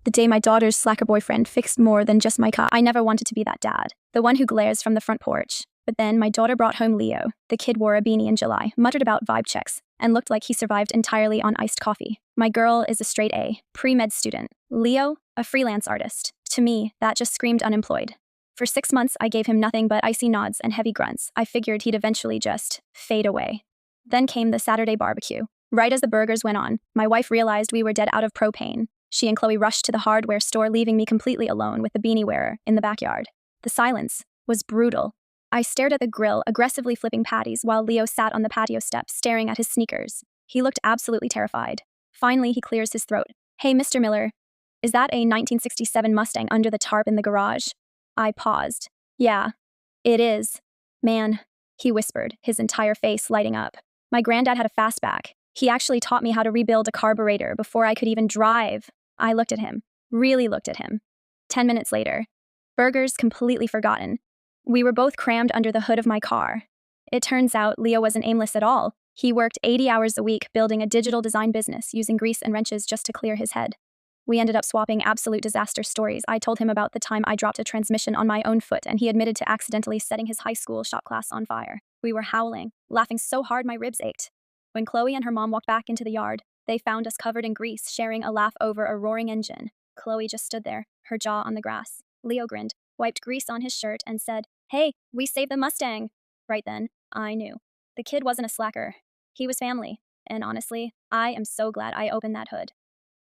The day my daughter's slacker boyfriend fixed more than just my car. I never wanted to be that dad, the one who glares from the front porch. But then my daughter brought home Leo. The kid wore a beanie in July, muttered about vibe checks, and looked like he survived entirely on iced coffee. My girl is a straight A, pre-med student. Leo, a freelance artist. To me, that just screamed unemployed. For 6 months, I gave him nothing but icy nods and heavy grunts. I figured he'd eventually just fade away. Then came the Saturday barbecue. Right as the burgers went on, my wife realized we were dead out of propane. She and Chloe rushed to the hardware store, leaving me completely alone with the beanie wearer in the backyard. The silence was brutal. I stared at the grill, aggressively flipping patties, while Leo sat on the patio steps, staring at his sneakers. He looked absolutely terrified. Finally, he clears his throat. "Hey, Mr. Miller, is that a 1967 Mustang under the tarp in the garage?" I paused. "Yeah, it is. Man," he whispered, his entire face lighting up. "My granddad had a fastback. He actually taught me how to rebuild a carburetor before I could even drive." I looked at him, really looked at him. 10 minutes later, burgers completely forgotten. We were both crammed under the hood of my car. It turns out Leo wasn't aimless at all. He worked 80 hours a week building a digital design business using grease and wrenches just to clear his head. We ended up swapping absolute disaster stories. I told him about the time I dropped a transmission on my own foot, and he admitted to accidentally setting his high school shop class on fire. We were howling, laughing so hard my ribs ached. When Chloe and her mom walked back into the yard, they found us covered in grease, sharing a laugh over a roaring engine. Chloe just stood there, her jaw on the grass. Leo grinned, wiped grease on his shirt, and said, "Hey, we saved the Mustang." Right then, I knew. The kid wasn't a slacker. He was family. And honestly, I am so glad I opened that hood.